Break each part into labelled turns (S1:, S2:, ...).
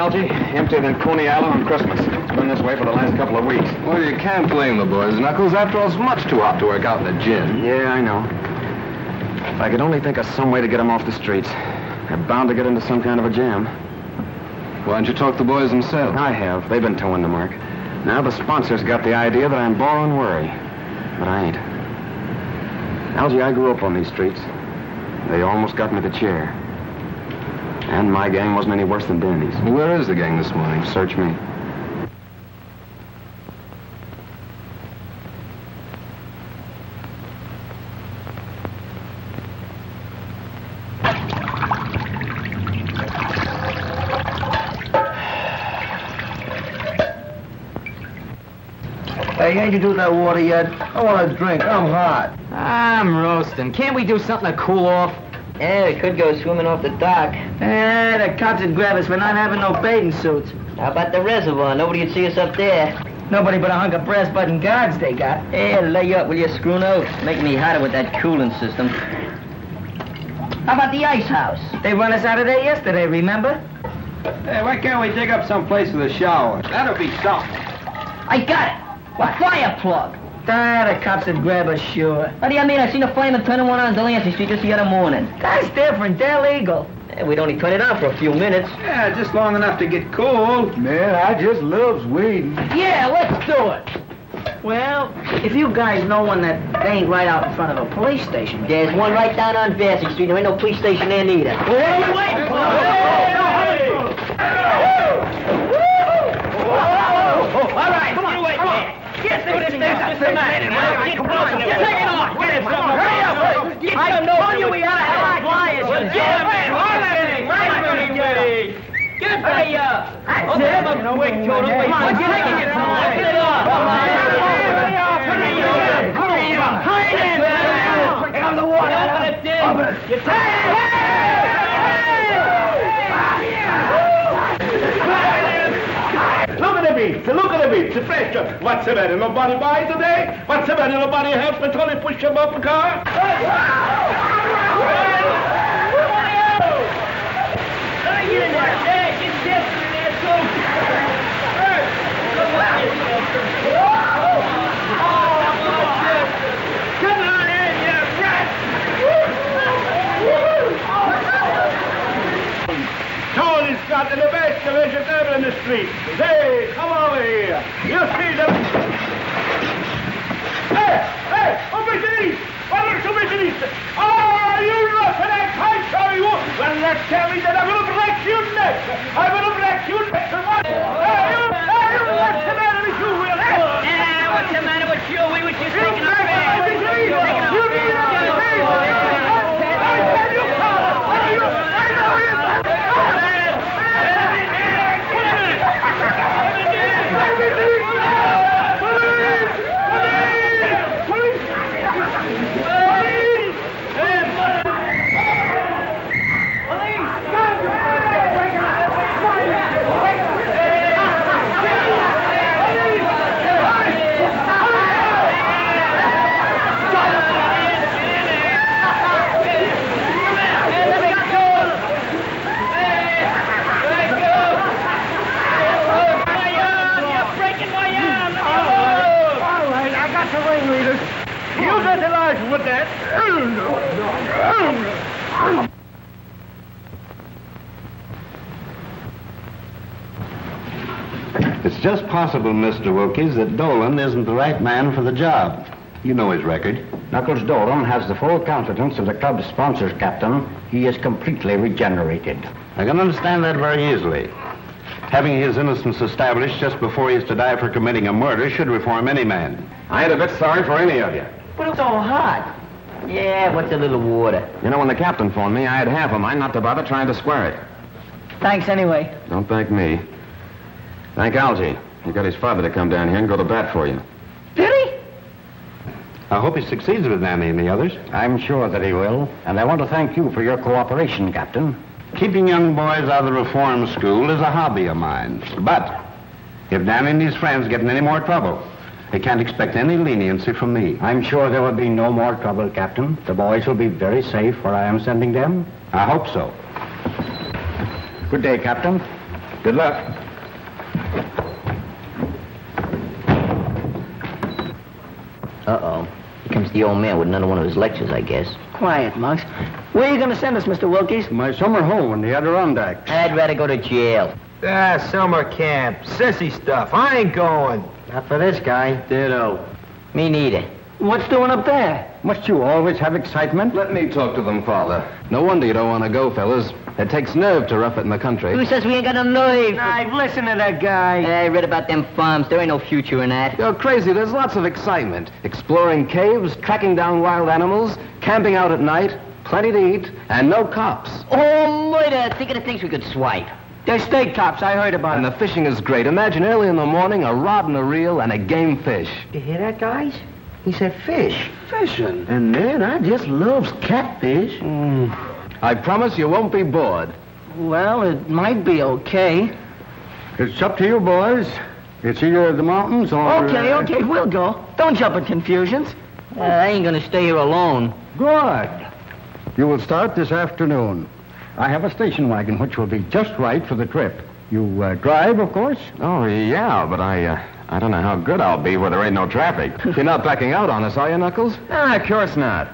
S1: Algie. Emptier than Coney Island on Christmas. It's been this way for the last couple of weeks.
S2: Well, you can't blame the boys, Knuckles. After all, it's much too hot to work out in the gin.
S1: Yeah, I know. If I could only think of some way to get them off the streets. They're bound to get into some kind of a jam.
S2: Why don't you talk to the boys themselves?
S1: I have. They've been towing the mark. Now the sponsors got the idea that I'm borrowing worry. But I ain't. Algie, I grew up on these streets. They almost got me the chair. And my gang wasn't any worse than Danny's.
S2: Well, where is the gang this morning?
S1: Search me.
S3: Hey, ain't you do that water yet? I want a drink. I'm hot.
S4: I'm roasting. Can't we do something to cool off?
S5: Yeah, we could go swimming off the dock.
S3: The cops would grab us for not having no bathing suits.
S5: How about the reservoir? Nobody would see us up there.
S3: Nobody but a hunk of brass button guards they got.
S5: Hey, lay up, will you, screw nose? Making me hotter with that cooling system. How about the ice house?
S3: They run us out of there yesterday, remember?
S6: Hey, why can't we dig up some place with a shower? That'll be something.
S5: I got it! A fire plug!
S3: The cops would grab us, sure.
S5: What do you mean? I seen a fireman turning one on Delancey Street just the other morning.
S3: That's different. They're legal.
S5: Yeah, we'd only turn it on for a few minutes.
S6: Yeah, just long enough to get cool.
S3: Man, I just loves weed.
S5: Yeah, let's do it.
S3: Well, if you guys know one that ain't right out in front of a police station.
S5: There's one right down on Vassy Street. There ain't no police station there neither.
S3: What are you waiting for?
S4: All right, come on, you wait there. Get this thing up. Get it off. Get it from hurry up. I told you we had to have our flyers. Get it up. I'll have a quick total. Come on, get it off. Get it off. Hurry up. Get on the water. Open it, Dick.
S7: Look at the beats, the pressure. What's the matter? Nobody buy today? What's the matter? Nobody helps me totally push him off the car?
S4: Get in there. Hey, get Jester in there, too. Come on in, you rat.
S7: Tony's got the best vegetable in the street. Hey, come over here. You see them? Hey, McGinnis! McGinnis! Oh, you look at that kite, shall you? Well, let's tell me that I will break your neck. I will break your neck. Hey, what's the matter with you, Will?
S4: What's the matter with you? We were just taking a bath.
S7: With that.
S8: It's just possible, Mr. Wilkes, that Dolan isn't the right man for the job. You know his record.
S9: Knuckles Dolan has the full confidence of the club's sponsors, Captain. He is completely regenerated.
S8: I can understand that very easily. Having his innocence established just before he is to die for committing a murder should reform any man.
S1: I ain't a bit sorry for any of you.
S5: But it's so hot. Yeah, what's a little water?
S1: You know, when the captain phoned me, I had half of mine not to bother trying to square it.
S3: Thanks anyway.
S1: Don't thank me. Thank Algie. He got his father to come down here and go to bat for you.
S3: Did he?
S8: I hope he succeeds with Danny and the others.
S9: I'm sure that he will, and I want to thank you for your cooperation, Captain.
S8: Keeping young boys out of the reform school is a hobby of mine. But if Danny and his friends get in any more trouble, they can't expect any leniency from me.
S9: I'm sure there will be no more trouble, Captain. The boys will be very safe where I am sending them.
S8: I hope so.
S9: Good day, Captain.
S2: Good luck.
S5: Uh-oh. Here comes the old man with another one of his lectures, I guess.
S3: Quiet, Monks. Where are you going to send us, Mr. Wilkies?
S9: My summer home in the Adirondacks.
S5: I'd rather go to jail.
S6: Summer camp. Sissy stuff. I ain't going.
S9: Not for this guy.
S6: Ditto.
S5: Me neither.
S3: What's doing up there?
S9: Must you always have excitement?
S2: Let me talk to them, Father. No wonder you don't want to go, fellas. It takes nerve to rough it in the country.
S5: Who says we ain't got no nerve?
S3: I've listened to that guy.
S5: I read about them farms. There ain't no future in that.
S2: You're crazy. There's lots of excitement. Exploring caves, tracking down wild animals, camping out at night, plenty to eat, and no cops.
S5: Oh, murder! Think of the things we could swipe.
S3: There's state cops. I heard about
S2: And
S3: it.
S2: the fishing is great. Imagine early in the morning, a rod and a reel and a game fish.
S4: You hear that, guys? He said fish.
S2: Fishing?
S4: And man, I just loves catfish.
S2: I promise you won't be bored.
S3: Well, it might be okay.
S9: It's up to you, boys. It's either the mountains or...
S3: Okay, we'll go. Don't jump in confusions.
S5: I ain't gonna stay here alone.
S9: Good. You will start this afternoon. I have a station wagon which will be just right for the trip. You drive, of course?
S1: Oh, yeah, but I don't know how good I'll be where there ain't no traffic.
S2: You're not backing out on us, are you, Knuckles?
S1: Of course not.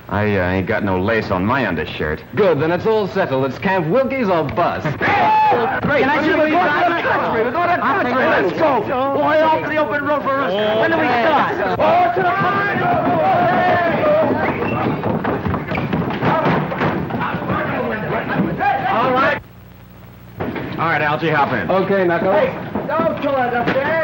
S1: I ain't got no lace on my undershirt.
S2: Good, then it's all settled. It's Camp Wilkies or bust.
S3: Great. Can I see
S2: We're going to the country. We're going to the country. Let's go.
S3: Boy, off to the open road for us. When do we start?
S7: Oh, to the country!
S1: All right, Algie, hop in.
S2: Okay, Knuckles.
S7: Don't kill us up there.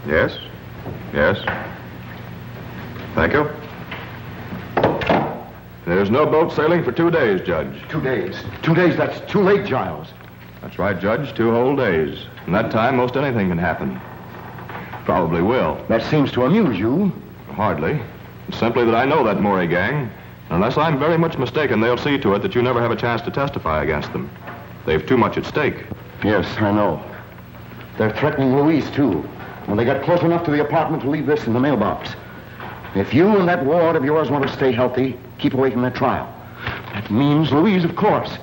S1: Yes? Yes? Thank you. There's no boat sailing for 2 days, Judge.
S10: 2 days. 2 days, that's too late, Giles.
S1: That's right, Judge. 2 whole days. In that time, most anything can happen. Probably will.
S10: That seems to amuse you.
S1: Hardly. It's simply that I know that Murray gang. Unless I'm very much mistaken, they'll see to it that you never have a chance to testify against them. They've too much at stake.
S10: Yes, I know. They're threatening Louise, too. When they got close enough to the apartment to leave this in the mailbox. If you and that ward of yours want to stay healthy, keep away from that trial. That means Louise, of course.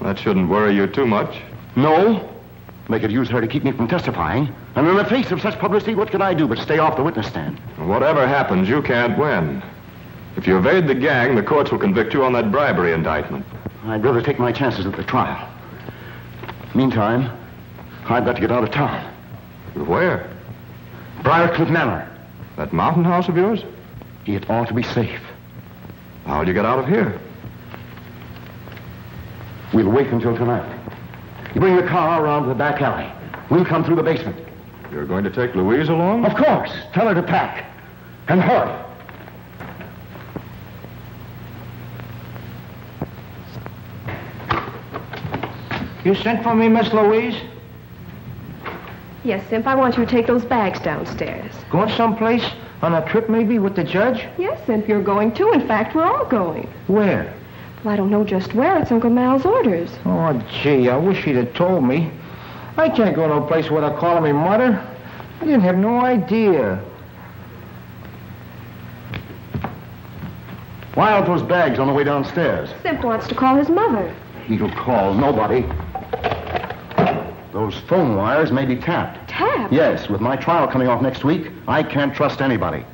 S1: That shouldn't worry you too much.
S10: No. They could use her to keep me from testifying. And in the face of such publicity, what can I do but stay off the witness stand?
S1: Whatever happens, you can't win. If you evade the gang, the courts will convict you on that bribery indictment.
S10: I'd rather take my chances at the trial. Meantime, I've got to get out of town.
S1: Where?
S10: Briarcliff Manor.
S1: That mountain house of yours?
S10: It ought to be safe.
S1: How'll you get out of here?
S10: We'll wait until tonight. You bring the car around to the back alley. We'll come through the basement.
S1: You're going to take Louise along?
S10: Of course. Tell her to pack. And hurry.
S4: You sent for me, Miss Louise?
S11: Yes, Simp, I want you to take those bags downstairs.
S4: Going someplace? On a trip, maybe, with the judge?
S11: Yes, Simp, you're going too. In fact, we're all going.
S4: Where?
S11: Well, I don't know just where. It's Uncle Mal's orders.
S4: Oh, gee, I wish he'd have told me. I can't go to a place where they're calling me mother. I didn't have no idea.
S10: Why aren't those bags on the way downstairs?
S11: Simp wants to call his mother.
S10: He'll call nobody. Those phone wires may be tapped.
S11: Tapped?
S10: Yes, with my trial coming off next week, I can't trust anybody.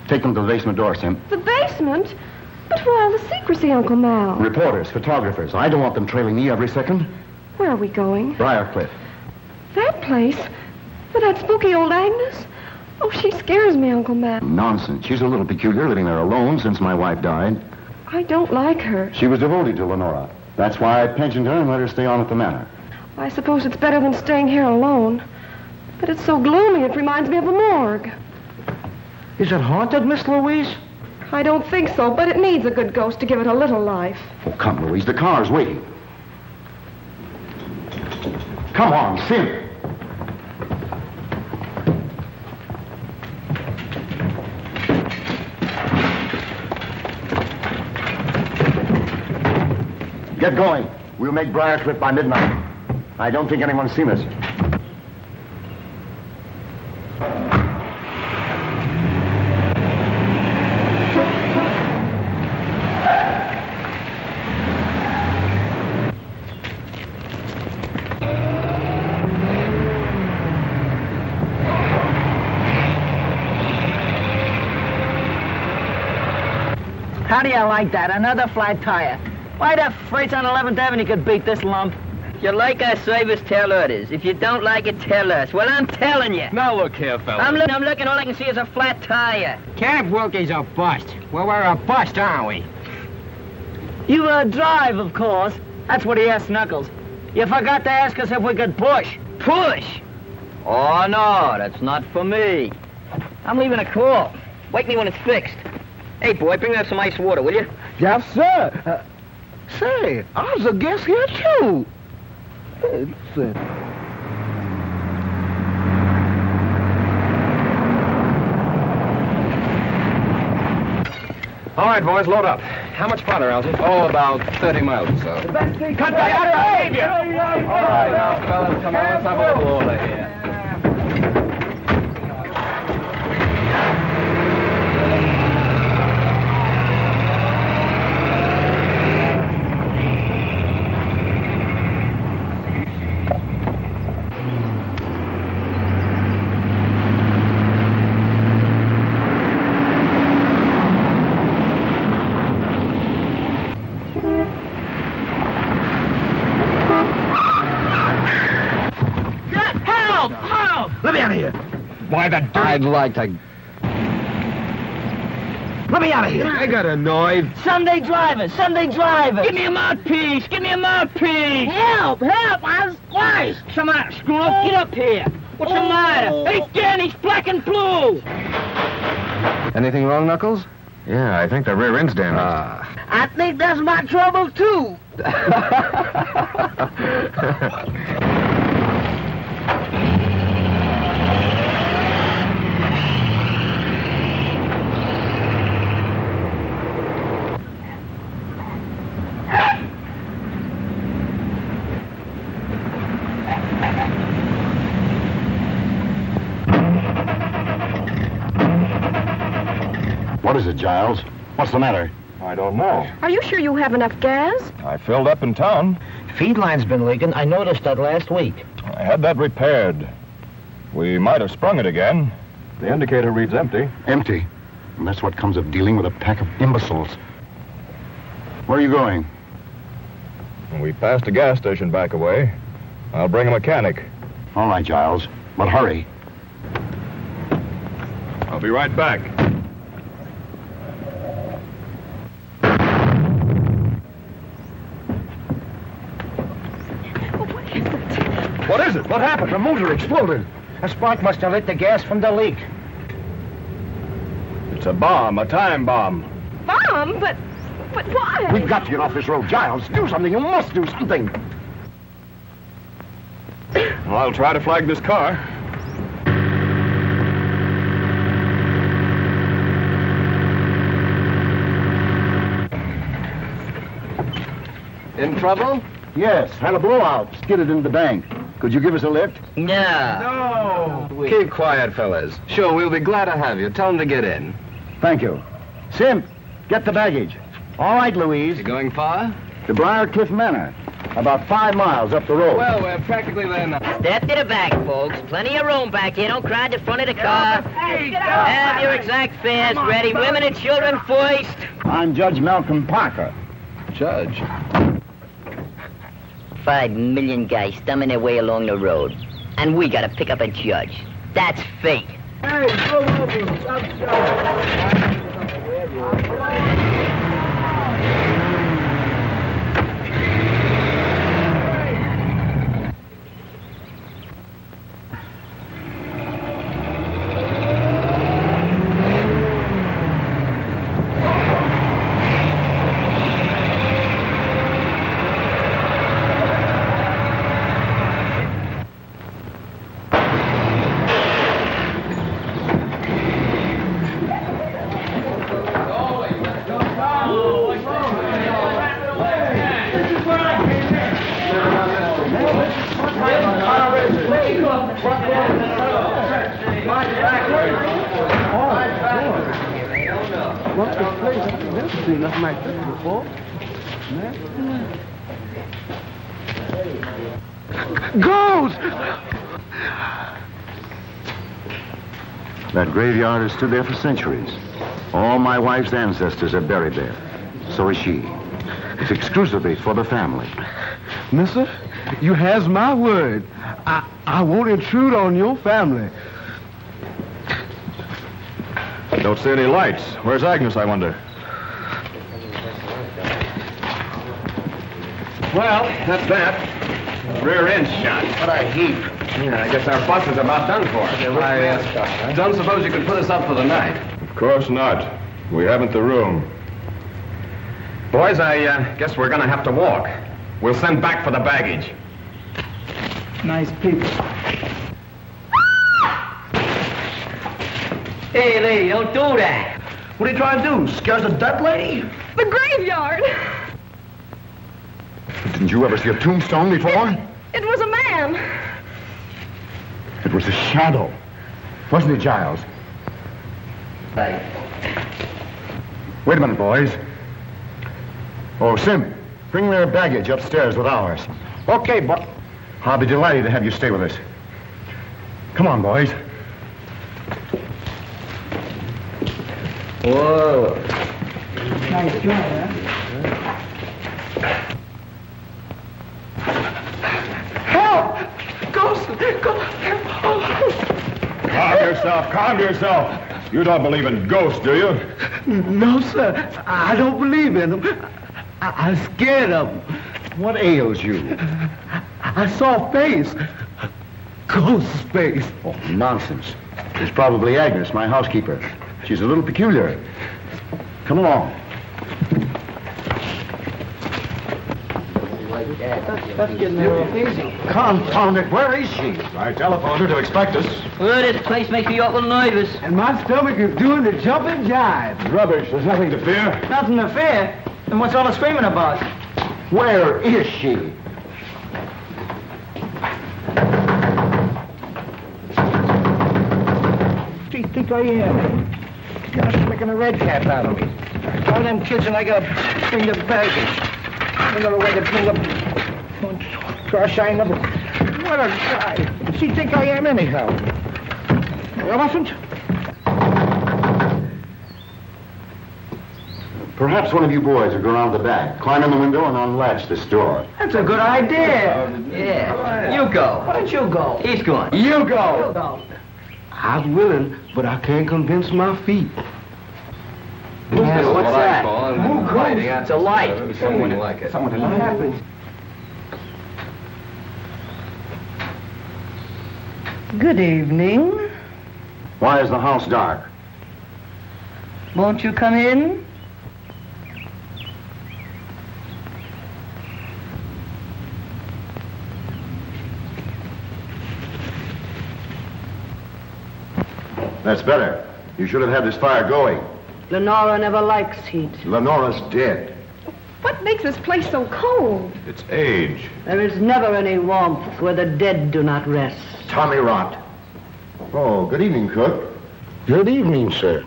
S10: Take them to the basement door, Simp.
S11: The basement? But why all the secrecy, Uncle Mal?
S10: Reporters, photographers. I don't want them trailing me every second.
S11: Where are we going?
S10: Briarcliff.
S11: That place? With that spooky old Agnes? Oh, she scares me, Uncle Mal.
S10: Nonsense. She's a little peculiar, living there alone since my wife died.
S11: I don't like her.
S10: She was devoted to Lenora. That's why I pensioned her and let her stay on at the manor.
S11: I suppose it's better than staying here alone. But it's so gloomy, it reminds me of a morgue.
S9: Is it haunted, Miss Louise?
S11: I don't think so, but it needs a good ghost to give it a little life.
S10: Oh, come, Louise. The car's waiting. Come on, Sim. Get going. We'll make Briarcliff by midnight. I don't think anyone's seen us.
S3: How do you like that? Another flat tire. Why the freights on 11th Avenue could beat this lump?
S5: If you like our service, tell others. If you don't like it, tell us. Well, I'm telling you.
S6: Now look here, fella.
S5: I'm looking, all I can see is a flat tire.
S12: Camp Wilkie's a bust. Well, we're a bust, aren't we?
S3: You drive, of course. That's what he asked Knuckles. You forgot to ask us if we could push.
S5: Push? Oh, no, that's not for me. I'm leaving a call. Wake me when it's fixed. Hey, boy, bring me up some ice water, will you?
S12: Yes, sir. Say, I was a guest here, too.
S6: All right, boys, load up. How much farther, Algy? Oh, about 30 miles or so.
S7: Cut back out of here!
S6: All right, now, fellas, come on, let's have a little order here.
S12: Why the dirt?
S6: I'd like to...
S12: Let me out of here.
S6: I got annoyed.
S3: Sunday driver, Sunday driver.
S5: Give me a mouthpiece, give me a mouthpiece.
S3: Help, I was squashed.
S5: Come on, screw up, get up here. What's the matter? Hey, Dan, he's black and blue.
S6: Anything wrong, Knuckles?
S1: Yeah, I think the rear end's damaged.
S3: I think that's my trouble, too.
S10: What is it, Giles? What's the matter?
S6: I don't know.
S11: Are you sure you have enough gas?
S6: I filled up in town.
S12: Feed line's been leaking. I noticed that last week.
S6: I had that repaired. We might have sprung it again. The indicator reads empty.
S10: Empty. And that's what comes of dealing with a pack of imbeciles. Where are you going?
S6: We passed a gas station back away. I'll bring a mechanic.
S10: All right, Giles. But hurry.
S6: I'll be right back. What is it? What happened?
S12: The motor exploded. A spark must have lit the gas from the leak.
S6: It's a bomb, a time bomb.
S11: Mom, but why?
S10: We've got to get off this road. Giles, do something. You must do something.
S6: Well, I'll try to flag this car. In trouble?
S10: Yes, had a blowout. Skidded into the bank. Could you give us a lift?
S5: No.
S6: No. Keep quiet, fellas. Sure, we'll be glad to have you. Tell them to get in.
S10: Thank you. Simp, get the baggage. All right, Louise.
S6: You going far?
S10: To Briarcliff Manor. About 5 miles up the road.
S6: Well, we're practically there now.
S5: Step to the back, folks. Plenty of room back here. Don't crowd the front of the car.
S3: Hey,
S5: Have your exact fares ready. Women and children first.
S10: I'm Judge Malcolm Parker.
S6: Judge.
S5: 5 million guys stumbling their way along the road. And we gotta pick up a judge. That's fate.
S3: Hey, go over.
S12: What's this place? I've never seen nothing like this before. Ghost!
S10: That graveyard has stood there for centuries. All my wife's ancestors are buried there. So is she. It's exclusively for the family.
S12: Mister, you has my word. I won't intrude on your family.
S6: I don't see any lights. Where's Agnes, I wonder? Well, that's that. Rear end shot. What a heap. Yeah, I guess our bus is about done for. I don't suppose you could put us up for the night.
S13: Of course not. We haven't the room.
S6: Boys, I guess we're going to have to walk. We'll send back for the baggage.
S3: Nice people.
S5: Hey, lady, don't do that.
S12: What are you trying to do? Scare the dead lady?
S11: The graveyard.
S10: Didn't you ever see a tombstone before?
S11: It was a man.
S10: It was a shadow. Wasn't it, Giles?
S5: Right.
S10: Wait a minute, boys. Oh, Sim, bring their baggage upstairs with ours.
S12: Okay, but...
S10: I'll be delighted to have you stay with us. Come on, boys.
S5: Whoa.
S3: Nice job, huh?
S12: Help! Ghost!
S13: Calm yourself, calm yourself. You don't believe in ghosts, do you?
S12: No, sir. I don't believe in them. I'm scared of them.
S10: What ails you?
S12: I saw a face. A ghost's face.
S10: Oh, nonsense. It's probably Agnes, my housekeeper. She's a little peculiar. Come along.
S3: That's getting a little easy.
S10: Confound it, where is she?
S13: I telephoned her to expect us.
S5: Well, this place makes me awful nervous.
S12: And my stomach is doing the jumping jive.
S13: Rubbish, there's nothing to fear.
S3: Nothing to fear. Then what's all the screaming about?
S10: Where is she?
S12: What do you think I am? You're making a red cap out of me. All them kids and I gotta bring the baggage. Another way to bring up... Gosh, I never... What a guy. What's he think I am anyhow? Elephant?
S10: Perhaps one of you boys will go around the back, climb in the window, and unlatch this door.
S3: That's a good idea.
S5: Yeah. You go.
S3: Why don't you go?
S5: He's going.
S3: You go.
S12: I'm willing, but I can't convince my feet.
S5: What's that?
S6: It's
S5: a light.
S6: Someone like it.
S12: Something to happen.
S3: Good evening.
S10: Why is the house dark?
S3: Won't you come in?
S10: That's better. You should have had this fire going.
S3: Lenora never likes heat.
S10: Lenora's dead.
S11: What makes this place so cold?
S13: It's age.
S3: There is never any warmth where the dead do not rest.
S10: Tommy rot. Oh, good evening, cook.
S12: Good evening, sir.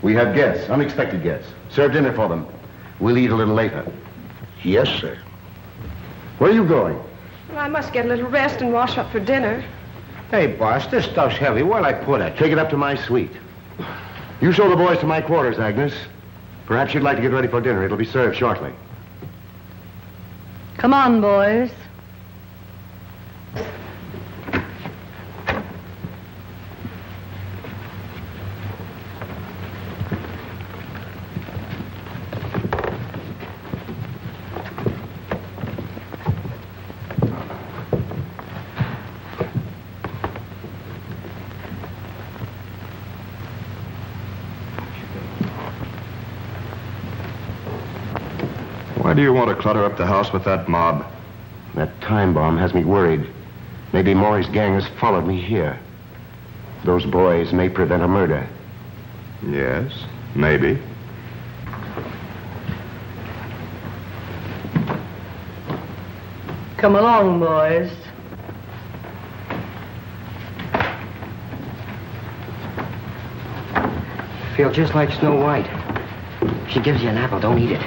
S10: We have guests, unexpected guests. Serve dinner for them. We'll eat a little later.
S12: Yes, sir.
S10: Where are you going?
S11: Well, I must get a little rest and wash up for dinner.
S12: Hey, boss, this stuff's heavy. Where'll I put it?
S10: Take it up to my suite. You show the boys to my quarters, Agnes. Perhaps you'd like to get ready for dinner. It'll be served shortly.
S3: Come on, boys.
S13: Why do you want to clutter up the house with that mob?
S10: That time bomb has me worried. Maybe Maury's gang has followed me here. Those boys may prevent a murder.
S13: Yes, maybe.
S3: Come along, boys.
S2: Feel just like Snow White.
S5: She gives you an apple, don't eat it.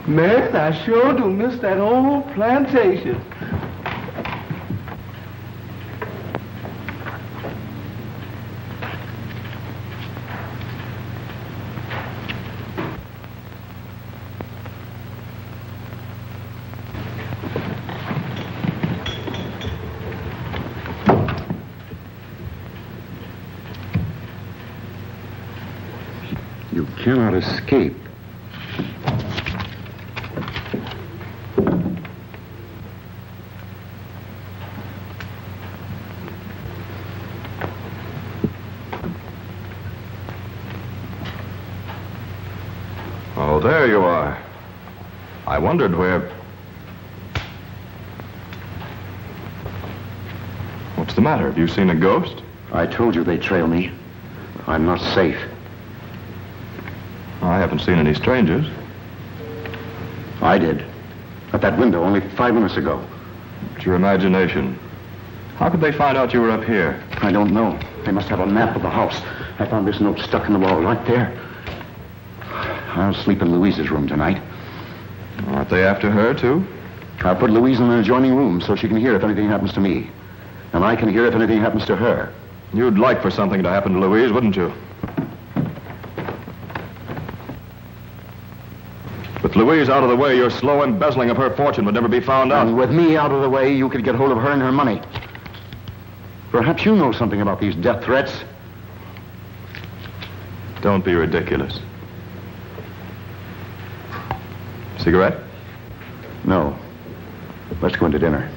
S14: Man, I sure do miss that old plantation.
S10: You cannot escape.
S13: Oh, there you are. I wondered where... What's the matter? Have you seen a ghost?
S10: I told you they trail me. I'm not safe.
S13: I haven't seen any strangers.
S10: I did. At that window only 5 minutes ago.
S13: It's your imagination. How could they find out you were up here?
S10: I don't know. They must have a map of the house. I found this note stuck in the wall right there. I'll sleep in Louise's room tonight.
S13: Aren't they after her, too?
S10: I'll put Louise in an adjoining room so she can hear if anything happens to me. And I can hear if anything happens to her.
S13: You'd like for something to happen to Louise, wouldn't you? With Louise out of the way, your slow embezzling of her fortune would never be found out.
S10: And with me out of the way, you could get hold of her and her money. Perhaps you know something about these death threats.
S13: Don't be ridiculous. Cigarette?
S10: No. Let's go into dinner.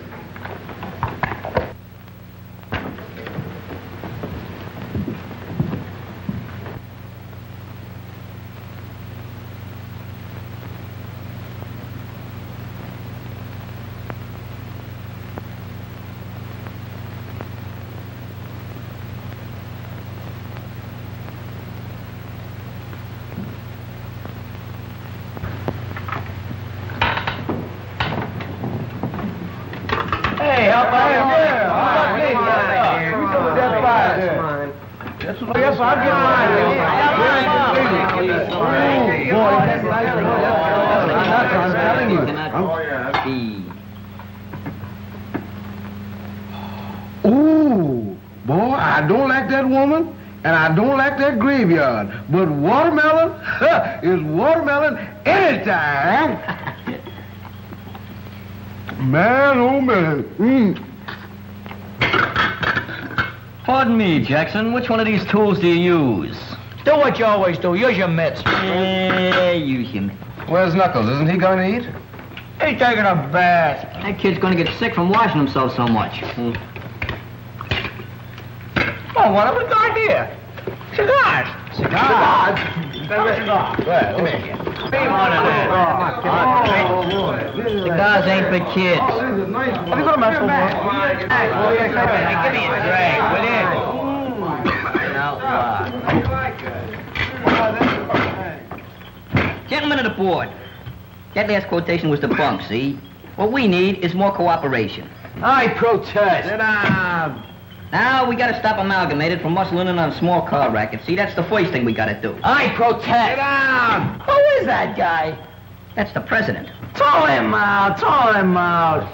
S14: Yes, I'll get mine. I'm telling you. Ooh, boy, I don't like that woman, and I don't like that graveyard. But watermelon is watermelon anytime. Man, oh man.
S5: Pardon me, Jackson. Which one of these tools do you use?
S12: Do what you always do. Use your mitts.
S5: Use your mitts.
S6: Where's Knuckles? Isn't he going to eat?
S12: He's taking a bath.
S5: That kid's going to get sick from washing himself so much.
S12: Oh, what have we got here? Cigars.
S5: Cigars?
S12: Come here.
S5: Cigars ain't for kids.
S12: Have you got a mouthful more? Give me a drag, will you?
S5: Gentlemen of the board, that last quotation was the bunk, see? What we need is more cooperation.
S12: I protest.
S5: Sit down. Now, we gotta stop Amalgamated from muscling in on a small car racket. See, that's the first thing we gotta do.
S12: I protest.
S5: Sit down.
S12: Who is that guy?
S5: That's the president.
S12: Throw him out. Throw him out.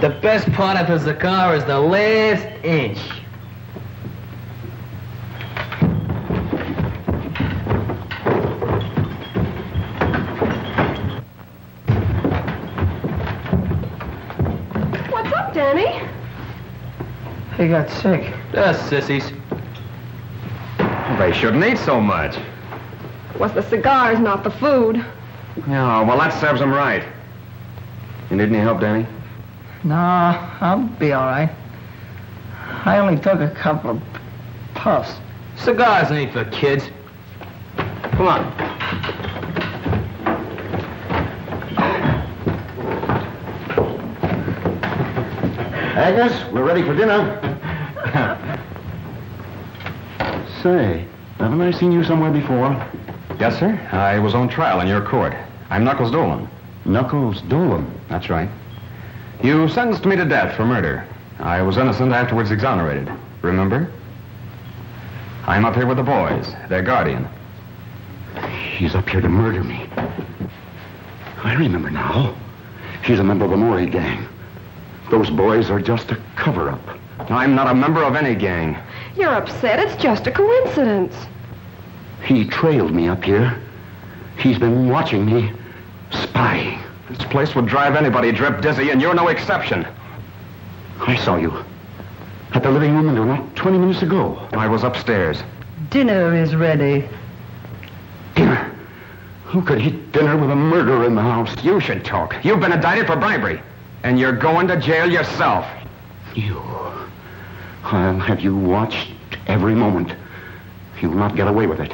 S3: The best part of his cigar is the last inch.
S11: What's up, Danny?
S3: He got sick. Sissies.
S6: They shouldn't eat so much.
S11: It was the cigars, not the food.
S6: Yeah, well, that serves them right. You need any help, Danny?
S3: No, I'll be all right. I only took a couple of puffs.
S6: Cigars ain't for kids. Come on.
S10: Agnes, we're ready for dinner. Say, haven't I seen you somewhere before?
S6: Yes, sir. I was on trial in your court. I'm Knuckles Dolan.
S10: Knuckles Dolan?
S6: That's right. You sentenced me to death for murder. I was innocent, afterwards exonerated. Remember? I'm up here with the boys, their guardian.
S10: She's up here to murder me. I remember now. She's a member of the Maury gang. Those boys are just a cover-up.
S6: I'm not a member of any gang.
S11: You're upset. It's just a coincidence.
S10: He trailed me up here. He's been watching me, spying.
S6: This place would drive anybody drip dizzy, and you're no exception.
S10: I saw you at the living room window not 20 minutes ago.
S6: I was upstairs.
S3: Dinner is ready.
S10: Dinner? Who could eat dinner with a murderer in the house?
S6: You should talk. You've been indicted for bribery, and you're going to jail yourself.
S10: I'll have you watched every moment. You'll not get away with it.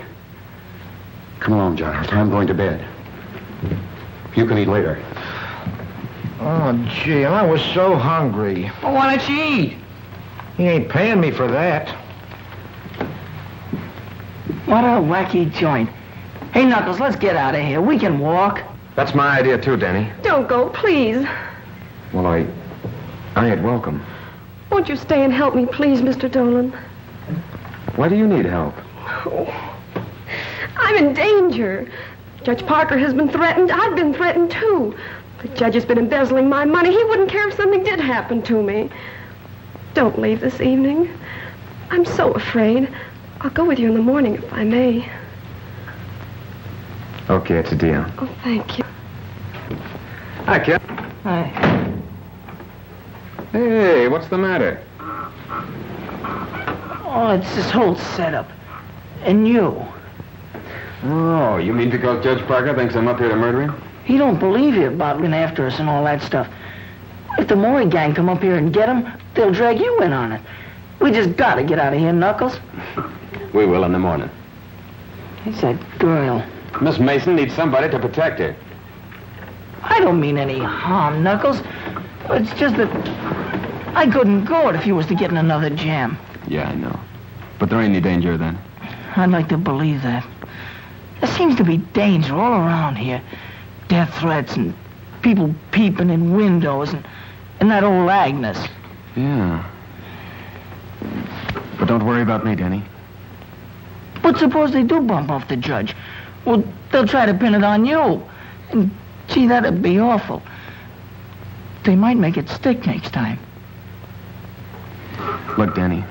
S10: Come along, Giles. I'm going to bed. You can eat later.
S12: Oh, gee, I was so hungry.
S3: Well, why don't you eat?
S12: He ain't paying me for that.
S3: What a wacky joint. Hey, Knuckles, let's get out of here. We can walk.
S6: That's my idea, too, Danny.
S11: Don't go, please.
S6: Well, I ain't welcome.
S11: Won't you stay and help me, please, Mr. Dolan?
S6: Why do you need help?
S11: Oh, I'm in danger. Judge Parker has been threatened. I've been threatened, too. The judge has been embezzling my money. He wouldn't care if something did happen to me. Don't leave this evening. I'm so afraid. I'll go with you in the morning, if I may.
S6: Okay, it's a deal.
S11: Oh, thank you.
S6: Hi, kid.
S3: Hi.
S6: Hey, what's the matter?
S3: Oh, it's this whole setup. And you.
S6: Oh, you mean because Judge Parker thinks I'm up here to murder him?
S3: He don't believe you about being after us and all that stuff. If the Maury gang come up here and get him, they'll drag you in on it. We just gotta get out of here, Knuckles.
S6: We will in the morning.
S3: It's that girl.
S6: Miss Mason needs somebody to protect her.
S3: I don't mean any harm, Knuckles. It's just that I couldn't go it if you was to get in another jam.
S6: Yeah, I know. But there ain't any danger then.
S3: I'd like to believe that. There seems to be danger all around here. Death threats and people peeping in windows and that old Agnes.
S6: Yeah. But don't worry about me, Danny.
S3: But suppose they do bump off the judge? Well, they'll try to pin it on you. And, gee, that'd be awful. They might make it stick next time.
S6: Look, Danny,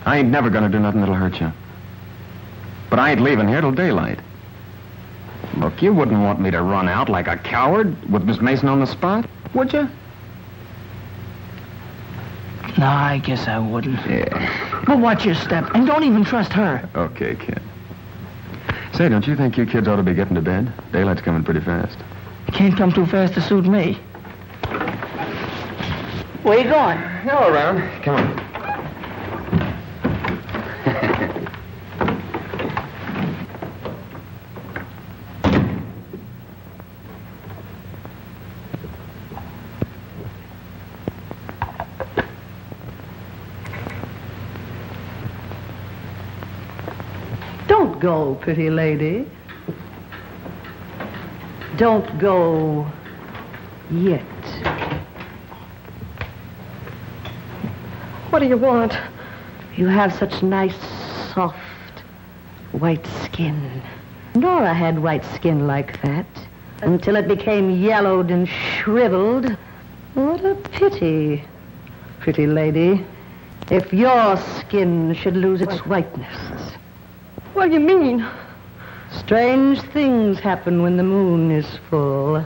S6: I ain't never gonna do nothing that'll hurt you. But I ain't leaving here till daylight. Look, you wouldn't want me to run out like a coward with Miss Mason on the spot, would you?
S3: No, I guess I wouldn't.
S6: Yeah.
S3: But watch your step, and don't even trust her.
S6: Okay, kid. Say, don't you think you kids ought to be getting to bed? Daylight's coming pretty fast.
S3: It can't come too fast to suit me. Where you going?
S6: Go around. Come on.
S15: Don't go, pretty lady. Don't go yet.
S11: What do you want?
S15: You have such nice, soft, white skin. Nora had white skin like that until it became yellowed and shriveled. What a pity, pretty lady, if your skin should lose its whiteness.
S11: What do you mean?
S15: Strange things happen when the moon is full,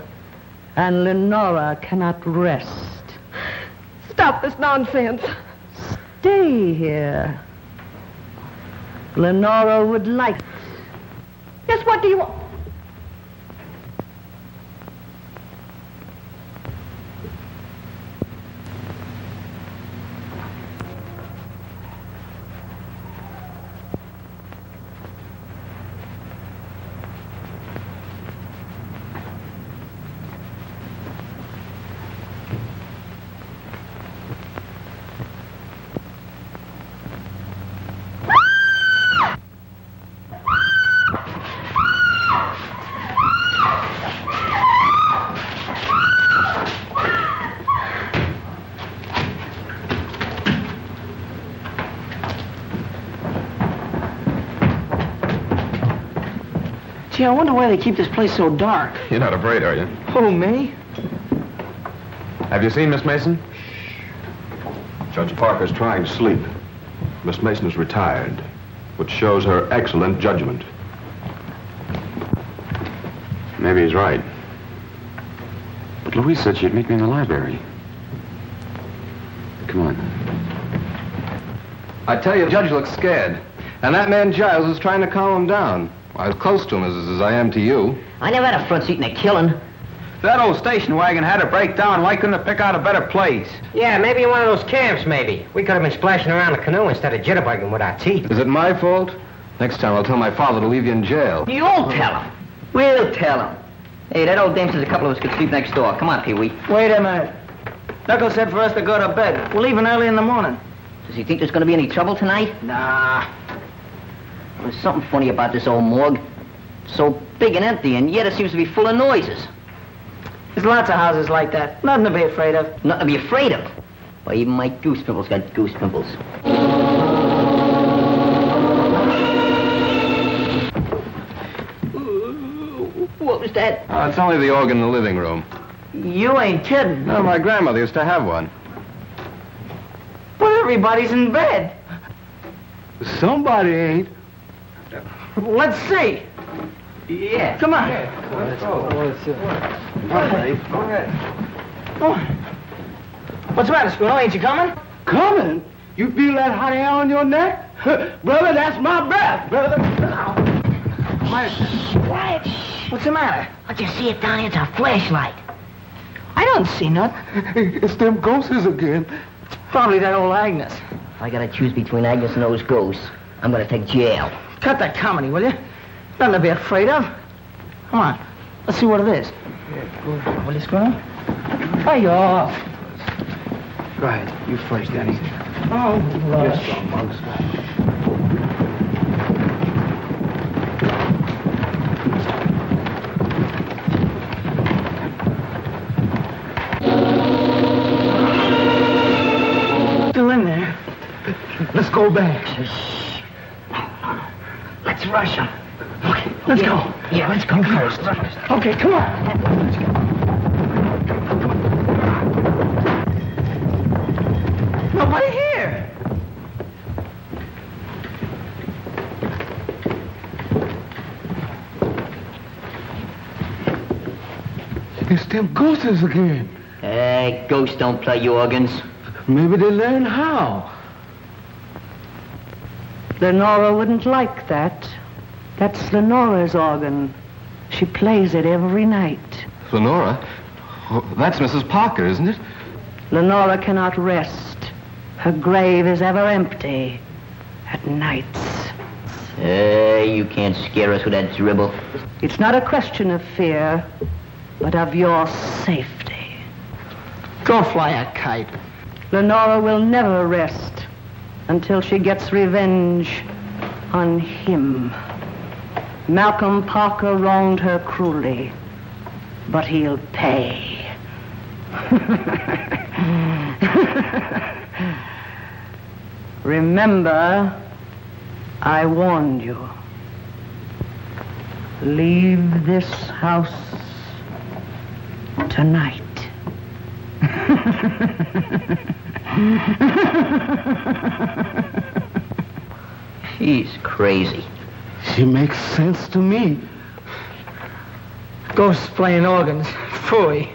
S15: and Lenora cannot rest.
S11: Stop this nonsense.
S15: Stay here. Lenora would like it.
S11: Just what do you want?
S3: Gee, I wonder why they keep this place so dark.
S13: You're not afraid, are you?
S3: Who, me?
S6: Have you seen Miss Mason?
S13: Judge Parker's trying to sleep. Miss Mason is retired, which shows her excellent judgment.
S6: Maybe he's right. But Louise said she'd meet me in the library. Come on.
S2: I tell you, the judge looks scared. And that man Giles is trying to calm him down. I was close to him as I am to you.
S5: I never had a front seat in a killing.
S12: That old station wagon had to break down. Why couldn't it pick out a better place?
S16: Yeah, maybe in one of those camps, maybe. We could have been splashing around the canoe instead of jitterbugging with our teeth.
S2: Is it my fault? Next time I'll tell my father to leave you in jail.
S5: You'll tell him. We'll tell him. Hey, that old dame says a couple of us could sleep next door. Come on, Pee-wee.
S3: Wait a minute. Knuckles said for us to go to bed. We're leaving early in the morning.
S5: Does he think there's going to be any trouble tonight?
S3: Nah.
S5: Well, there's something funny about this old morgue. So big and empty, and yet it seems to be full of noises.
S3: There's lots of houses like that. Nothing to be afraid of.
S5: Nothing to be afraid of. Why, even my goose pimples got goose pimples. What was that?
S2: Oh, it's only the organ in the living room.
S3: You ain't kidding.
S2: No, my grandmother used to have one.
S3: But everybody's in bed.
S14: Somebody ain't.
S3: Let's see.
S5: Yeah.
S3: Come on.
S14: Let's go.
S3: What's the matter, Schooner? Ain't you coming?
S14: Coming? You feel that hot air on your neck? Brother, that's my breath, brother.
S3: Quiet. What's the matter?
S16: I just see it down here. It's a flashlight.
S3: I don't see nothing.
S14: It's them ghosts again.
S3: Probably that old Agnes.
S5: If I gotta choose between Agnes and those ghosts, I'm gonna take jail.
S3: Cut that comedy, will you? Nothing to be afraid of. Come on. Let's see what it is. Will you, Schooner? Hey, off.
S12: Go ahead. You first, Danny.
S3: Oh,
S12: Yes, strong monks.
S3: still in there.
S14: Let's go back.
S16: Let's rush them.
S3: Okay, let's go.
S16: Yeah, let's go first.
S3: Okay, come on. Nobody here.
S14: It's them ghosts again.
S5: Hey, ghosts don't play organs.
S14: Maybe they learn how.
S15: Lenora wouldn't like that. That's Lenora's organ. She plays it every night.
S2: Lenora? Oh, that's Mrs. Parker, isn't it?
S15: Lenora cannot rest. Her grave is ever empty at nights.
S5: Hey, you can't scare us with that dribble.
S15: It's not a question of fear, but of your safety.
S3: Go fly a kite.
S15: Lenora will never rest until she gets revenge on him. Malcolm Parker wronged her cruelly, but he'll pay. Remember, I warned you. Leave this house tonight.
S5: She's crazy.
S14: She makes sense to me.
S3: Ghosts playing organs. Phooey.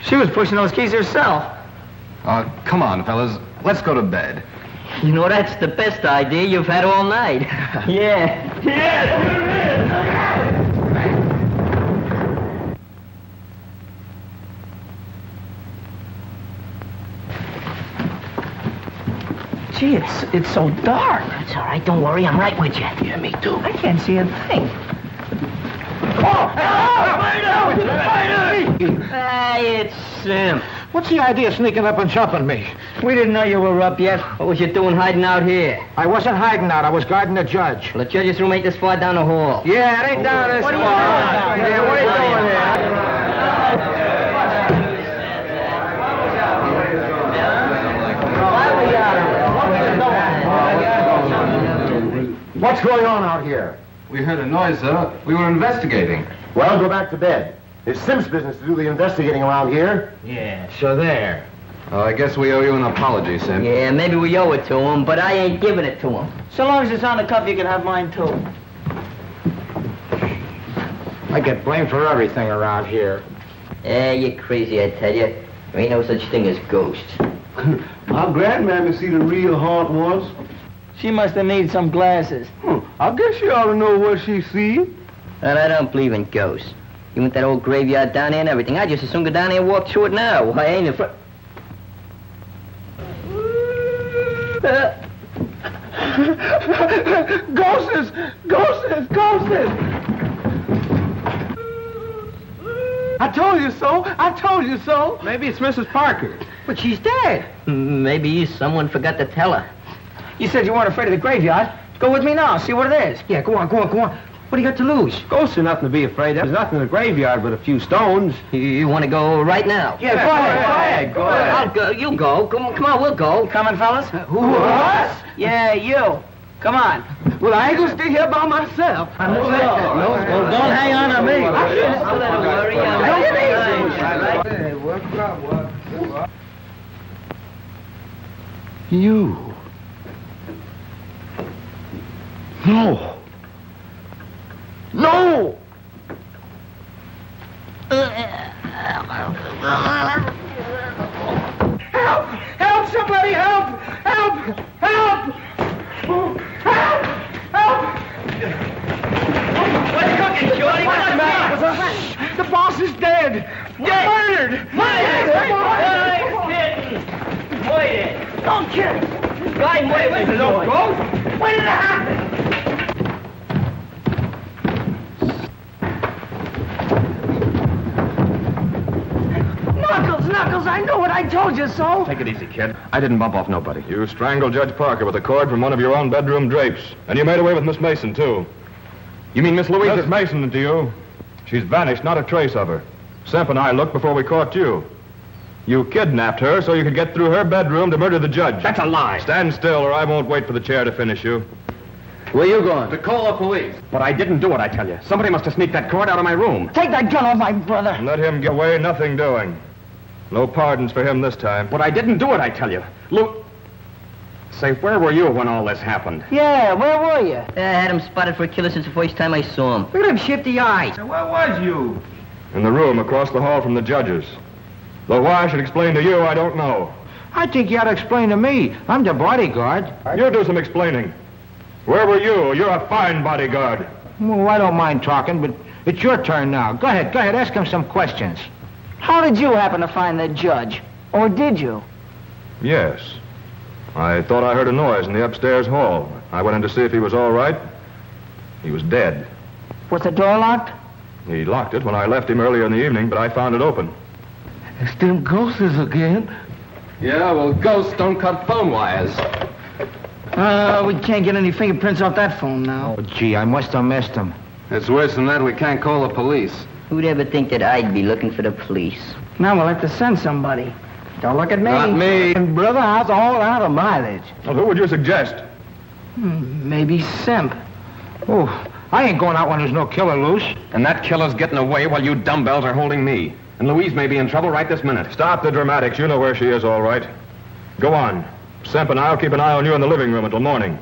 S3: She was pushing those keys herself.
S2: Come on, fellas. Let's go to bed.
S5: You know, that's the best idea you've had all night. Yeah.
S3: Gee, it's so dark.
S16: That's all right. Don't worry. I'm right with you.
S3: Yeah, me too. I can't see a thing.
S5: Hey, it's Sim.
S12: What's the idea of sneaking up and jumping me?
S5: We didn't know you were up yet. What was you doing hiding out here?
S12: I wasn't hiding out. I was guarding the judge.
S5: Well, the judge's room ain't this far down the hall.
S12: Yeah, it ain't down this far. Yeah, what are you doing
S10: here? What's going on out here?
S13: We heard a noise, sir. We were investigating.
S10: Well, go back to bed. It's Sim's business to do the investigating around here.
S12: Yeah, so there.
S13: Oh, I guess we owe you an apology, Sim.
S5: Yeah, maybe we owe it to him, but I ain't giving it to him.
S3: So long as it's on the cuff, you can have mine, too.
S12: I get blamed for everything around here.
S5: Yeah, you're crazy, I tell you. There ain't no such thing as ghosts.
S14: My grandmammy see the real haunt once.
S3: She must have need some glasses.
S14: I guess she ought to know what she see.
S5: Well, I don't believe in ghosts. You want that old graveyard down there and everything. I just as soon go down there and walk through it now. Why, I ain't afraid.
S14: Ghosts! Ghosts! Ghosts! I told you so! I told you so!
S12: Maybe it's Mrs. Parker.
S3: But she's dead.
S5: Maybe someone forgot to tell her.
S3: You said you weren't afraid of the graveyard. Go with me now, see what it is.
S12: Yeah, go on. What do you got to lose?
S2: Ghosts are nothing to be afraid of. There's nothing in the graveyard but a few stones.
S5: You want to go right now?
S3: Yeah, go ahead.
S5: Go ahead. I'll go. You go. Come on, we'll go.
S3: Coming, fellas?
S14: Who, us?
S3: Yeah, you. Come on.
S14: Well, I ain't gonna stay here by myself.
S3: No, don't hang on to me.
S14: Hey, what's up?
S9: You. No. No!
S14: Help! Help! Somebody help! Help! Help! Help! Help!
S4: What's cooking, Shorty? What's the matter?
S14: The boss is dead! Murdered!
S4: Wait! Don't kill him! Guy, wait! There's no ghost! When did it happen?
S3: Knuckles, I know it. I told you so.
S13: Take it easy, kid.
S6: I didn't bump off nobody.
S13: You strangled Judge Parker with a cord from one of your own bedroom drapes. And you made away with Miss Mason, too.
S6: You mean Miss Louise?
S13: Miss Mason to you. She's vanished, not a trace of her. Semp and I looked before we caught you. You kidnapped her so you could get through her bedroom to murder the judge.
S6: That's a lie.
S13: Stand still or I won't wait for the chair to finish you.
S2: Where you going?
S6: To call the police. But I didn't do it, I tell you. Somebody must have sneaked that cord out of my room.
S3: Take that gun off my brother.
S13: Let him get away, nothing doing. No pardons for him this time.
S6: But I didn't do it, I tell you. Lou... Say, where were you when all this happened?
S3: Yeah, where were you?
S5: I had him spotted for a killer since the first time I saw him.
S3: Look at him shifty eyes.
S14: Where was you?
S13: In the room across the hall from the judges. Though why I should explain to you, I don't know.
S12: I think you ought to explain to me. I'm the bodyguard.
S13: You do some explaining. Where were you? You're a fine bodyguard.
S12: Well, I don't mind talking, but it's your turn now. Go ahead, ask him some questions.
S3: How did you happen to find the judge? Or did you?
S13: Yes. I thought I heard a noise in the upstairs hall. I went in to see if he was all right. He was dead.
S3: Was the door locked?
S13: He locked it when I left him earlier in the evening, but I found it open.
S14: It's them ghosts again.
S2: Yeah, well, ghosts don't cut phone wires.
S3: We can't get any fingerprints off that phone now.
S12: Oh, gee, I must have missed him.
S2: It's worse than that. We can't call the police.
S5: Who'd ever think that I'd be looking for the police?
S3: Now we'll have to send somebody. Don't look at me.
S2: Not me.
S14: And brother, I was all out of mileage.
S13: Well, who would you suggest?
S3: Maybe Semp.
S12: Oh, I ain't going out when there's no killer loose.
S6: And that killer's getting away while you dumbbells are holding me. And Louise may be in trouble right this minute.
S13: Stop the dramatics. You know where she is, all right. Go on. Semp and I'll keep an eye on you in the living room until morning.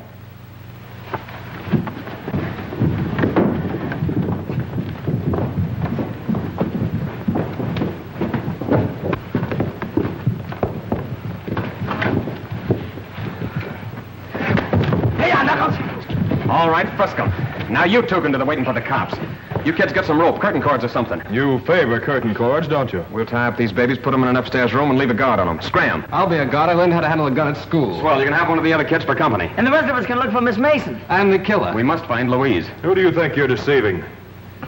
S6: right, frisk 'em. Now you two can do the waiting for the cops. You kids get some rope, curtain cords or something.
S13: You favor curtain cords, don't you?
S6: We'll tie up these babies, put them in an upstairs room, and leave a guard on them. Scram.
S2: I'll be a guard. I learned how to handle a gun at school.
S6: Swell, you can have one of the other kids for company.
S3: And the rest of us can look for Miss Mason.
S2: I'm the killer.
S6: We must find Louise.
S13: Who do you think you're deceiving?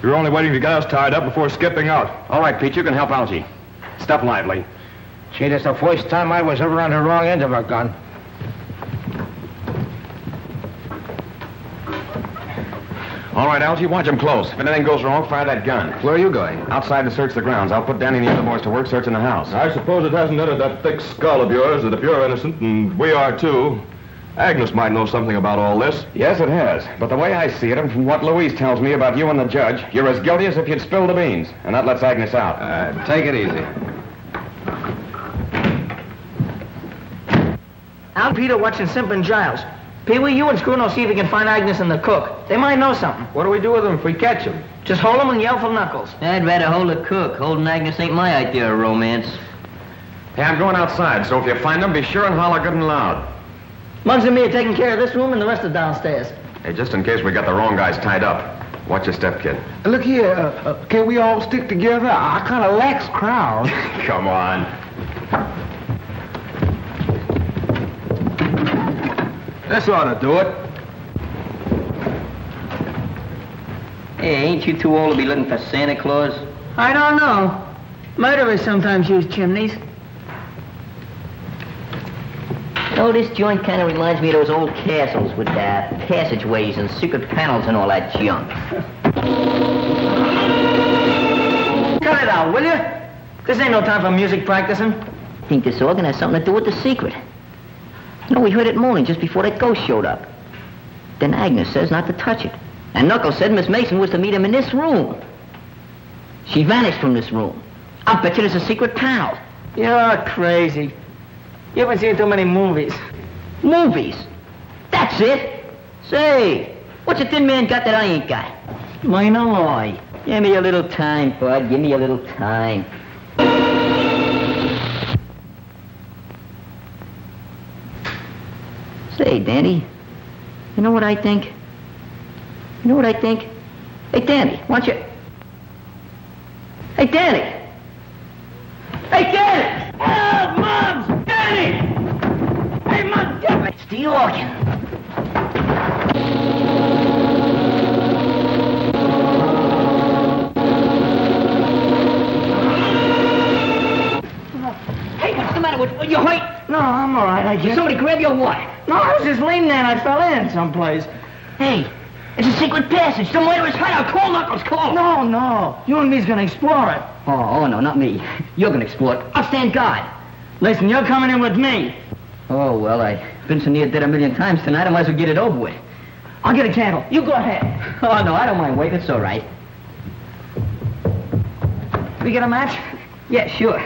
S13: You're only waiting to get us tied up before skipping out.
S6: All right, Pete, you can help Algie. Step lively.
S12: Gee, that's the first time I was ever on the wrong end of a gun.
S6: All right, Algie, watch him close. If anything goes wrong, fire that gun.
S2: Where are you going?
S6: Outside to search the grounds. I'll put Danny and the other boys to work searching the house.
S13: I suppose it hasn't entered that thick skull of yours that if you're innocent, and we are too, Agnes might know something about all this.
S6: Yes, it has. But the way I see it, and from what Louise tells me about you and the judge, you're as guilty as if you'd spilled the beans. And that lets Agnes out.
S2: Take it easy.
S3: Al, Peter, watching Simp and Giles. Pee-wee, you and Scruno see if you can find Agnes and the cook. They might know something.
S2: What do we do with them if we catch them?
S3: Just hold them and yell for Knuckles.
S5: I'd rather hold a cook. Holding Agnes ain't my idea of romance.
S6: Hey, I'm going outside, so if you find them, be sure and holler good and loud.
S3: Muggs and me are taking care of this room and the rest are downstairs.
S6: Hey, just in case we got the wrong guys tied up. Watch your step, kid.
S14: Look here, can we all stick together? I kind of lax crowd.
S6: Come on.
S2: This ought to do it.
S5: Hey, ain't you too old to be looking for Santa Claus?
S3: I don't know. Murderers sometimes use chimneys.
S5: Oh, this joint kind of reminds me of those old castles with passageways and secret panels and all that junk.
S3: Cut it out, will you? This ain't no time for music practicing.
S5: I think this organ has something to do with the secret. You know, we heard it moaning just before that ghost showed up. Then Agnes says not to touch it. And Knuckles said Miss Mason was to meet him in this room. She vanished from this room. I'll bet you there's a secret panel.
S3: You're crazy. You haven't seen too many movies.
S5: Movies? That's it. Say, what's a thin man got that I ain't got? Mine alloy. Give me a little time, bud. Give me a little time. Say, Danny, you know what I think? You know what I think? Hey, Danny, why don't you... Hey, Danny! Hey, Danny! Oh, Mom! Danny! Hey, Mom, damn it! It's the organ. Hey, what's the matter with you? Hurt?
S3: No, I'm all right, I guess.
S5: Somebody grab you or what?
S3: No, I was just leaning there and I fell in someplace.
S5: Hey, it's a secret passage. The murderer's hideout. Call Knuckles, call.
S3: No. You and me's gonna explore it.
S5: Oh, no, not me. You're gonna explore it. I'll stand guard.
S3: Listen, you're coming in with me.
S5: Oh, well, I've been so near dead a million times tonight, I might as well get it over with.
S3: I'll get a candle. You go ahead.
S5: Oh, no, I don't mind waiting. It's all right.
S3: We get a match?
S5: Yeah, sure.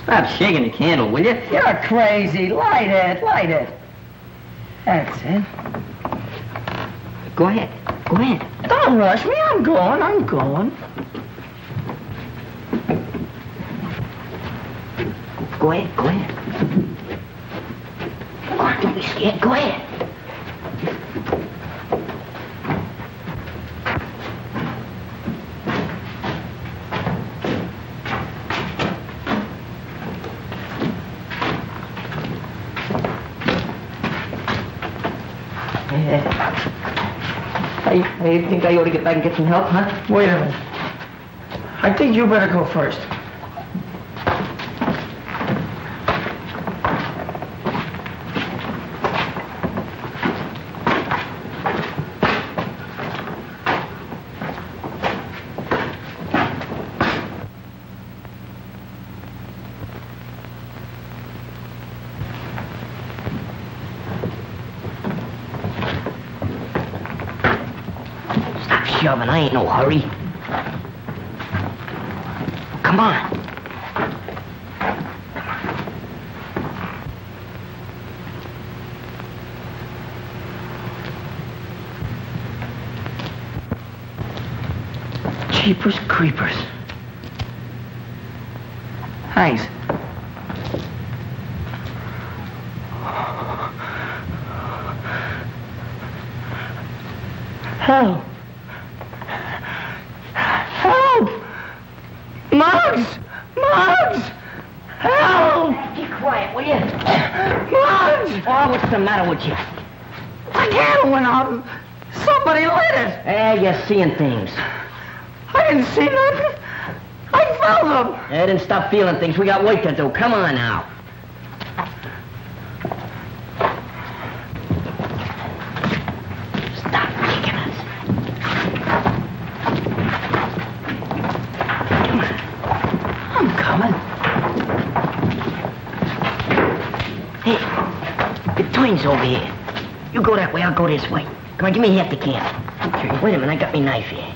S5: Stop shaking the candle, will you?
S3: You're crazy. Light it. That's it.
S5: Go ahead.
S3: Don't rush me. I'm going.
S5: Go ahead. Come on, don't be scared. Go ahead. I think I ought to get back and get some help, huh?
S3: Wait a minute. I think you better go first.
S5: Shoving, I ain't no hurry. Come on.
S3: Jeepers creepers. Hanks. Help! Help! Muggs! Muggs! Help!
S5: Keep quiet, will you?
S3: Muggs!
S5: Oh, what's the matter with you?
S3: The candle went out. Somebody lit it.
S5: You're seeing things.
S3: I didn't see nothing. I felt them.
S5: Then stop feeling things. We got work to do. Come on now. Stop kicking us. Come on. I'm coming. Hey, the twins over here. You go that way, I'll go this way. Come on, give me half the can. Okay. Wait a minute, I got my knife here.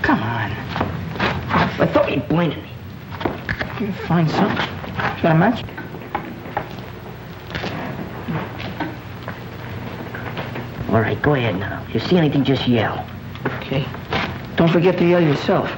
S3: Come on.
S5: I thought you'd blinded me.
S3: You find something? Got a match?
S5: All right, go ahead now. If you see anything, just yell.
S3: Okay. Don't forget to yell yourself.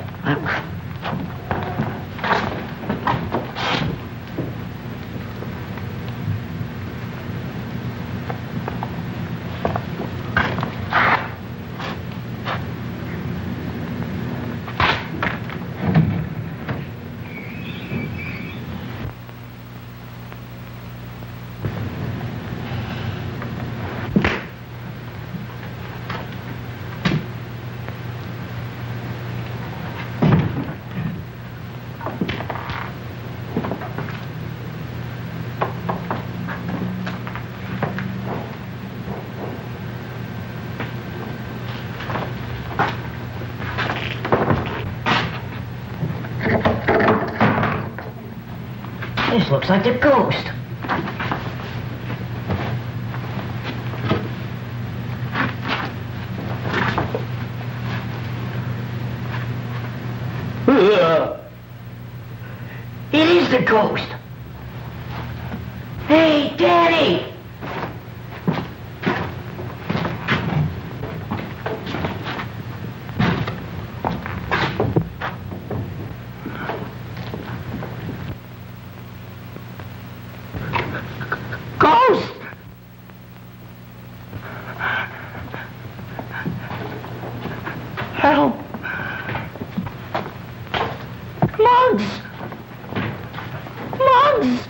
S5: This looks like the ghost. It is the ghost. Hey, Daddy!
S3: Ghost! Help! Muggs! Muggs!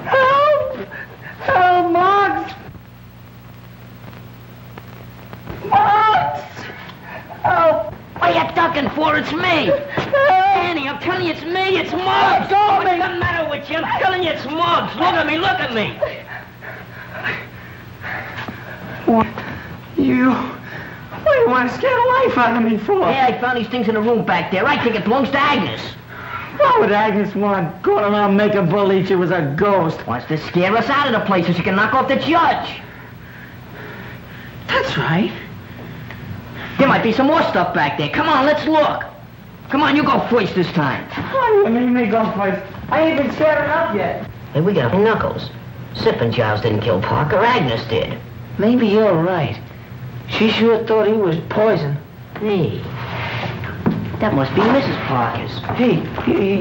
S3: Help! Help, Muggs! Muggs! Help!
S5: What are you ducking for? It's me! Danny, I'm telling you, it's me! It's Muggs! What's the matter with you? I'm telling you, it's Muggs! Look at me! Look at me!
S3: What do you want to scare the life out of me for?
S5: Yeah, I found these things in the room back there. I think it belongs to Agnes.
S3: Why would Agnes want going around making believe she was a ghost?
S5: Wants to scare us out of the place so she can knock off the judge.
S3: That's right.
S5: There might be some more stuff back there. Come on, let's look. Come on, you go first this time.
S3: Why do you mean me go first? I ain't been scared enough yet.
S5: Hey, we got Knuckles. Sippin' Giles didn't kill Parker. Agnes did.
S3: Maybe you're right. She sure thought he was poison.
S5: Hey, that must be Mrs. Parker's.
S3: Hey,